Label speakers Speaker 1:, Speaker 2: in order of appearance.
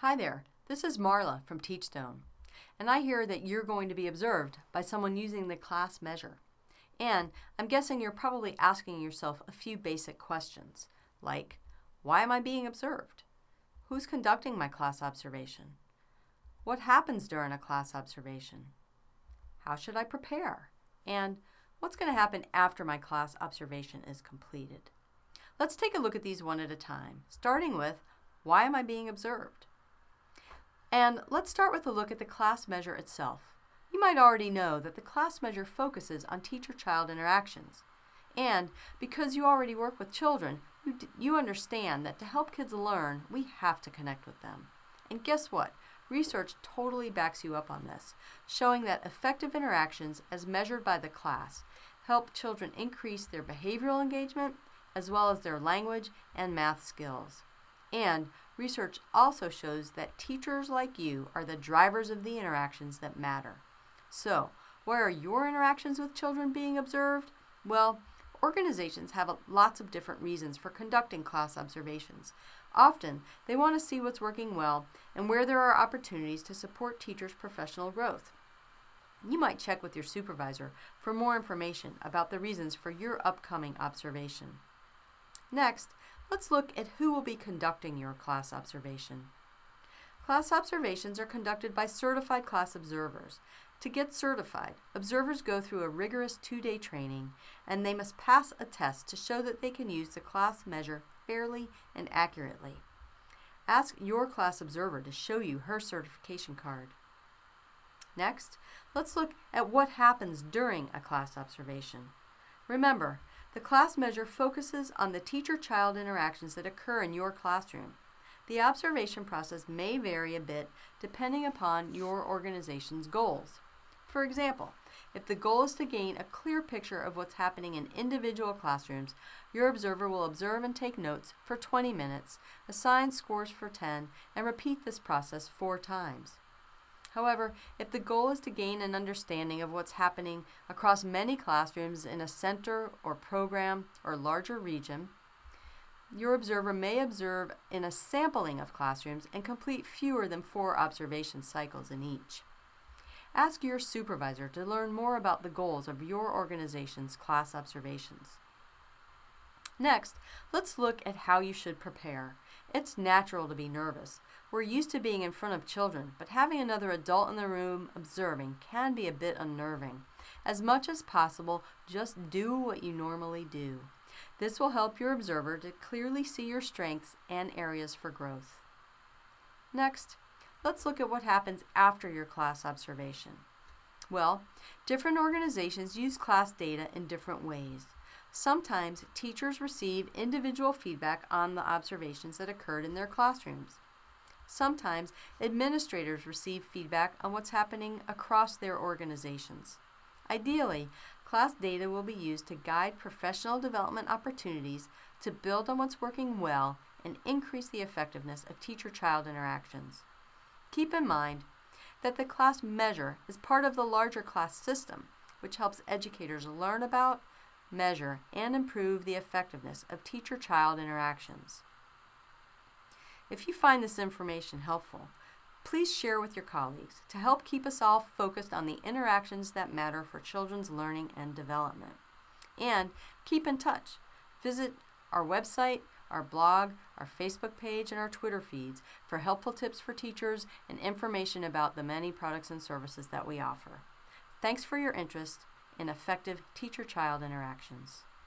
Speaker 1: Hi there, this is Marla from Teachstone, and I hear that you're going to be observed by someone using the class measure. And I'm guessing you're probably asking yourself a few basic questions, like, why am I being observed? Who's conducting my class observation? What happens during a class observation? How should I prepare? And what's going to happen after my class observation is completed? Let's take a look at these one at a time, starting with, why am I being observed? And let's start with a look at the class measure itself. You might already know that the class measure focuses on teacher-child interactions. And because you already work with children, you understand that to help kids learn, we have to connect with them. And guess what? Research totally backs you up on this, showing that effective interactions as measured by the class help children increase their behavioral engagement as well as their language and math skills. And research also shows that teachers like you are the drivers of the interactions that matter. So, why are your interactions with children being observed? Well, organizations have lots of different reasons for conducting class observations. Often, they want to see what's working well and where there are opportunities to support teachers' professional growth. You might check with your supervisor for more information about the reasons for your upcoming observation. Next, let's look at who will be conducting your class observation. Class observations are conducted by certified class observers. To get certified, observers go through a rigorous 2-day training, and they must pass a test to show that they can use the class measure fairly and accurately. Ask your class observer to show you her certification card. Next, let's look at what happens during a class observation. Remember, the class measure focuses on the teacher-child interactions that occur in your classroom. The observation process may vary a bit depending upon your organization's goals. For example, if the goal is to gain a clear picture of what's happening in individual classrooms, your observer will observe and take notes for 20 minutes, assign scores for 10, and repeat this process 4 times. However, if the goal is to gain an understanding of what's happening across many classrooms in a center or program or larger region, your observer may observe in a sampling of classrooms and complete fewer than 4 observation cycles in each. Ask your supervisor to learn more about the goals of your organization's class observations. Next, let's look at how you should prepare. It's natural to be nervous. We're used to being in front of children, but having another adult in the room observing can be a bit unnerving. As much as possible, just do what you normally do. This will help your observer to clearly see your strengths and areas for growth. Next, let's look at what happens after your class observation. Well, different organizations use class data in different ways. Sometimes teachers receive individual feedback on the observations that occurred in their classrooms. Sometimes administrators receive feedback on what's happening across their organizations. Ideally, class data will be used to guide professional development opportunities to build on what's working well and increase the effectiveness of teacher-child interactions. Keep in mind that the class measure is part of the larger class system, which helps educators learn about, measure, and improve the effectiveness of teacher-child interactions. If you find this information helpful, please share with your colleagues to help keep us all focused on the interactions that matter for children's learning and development. And keep in touch. Visit our website, our blog, our Facebook page, and our Twitter feeds for helpful tips for teachers and information about the many products and services that we offer. Thanks for your interest in effective teacher-child interactions.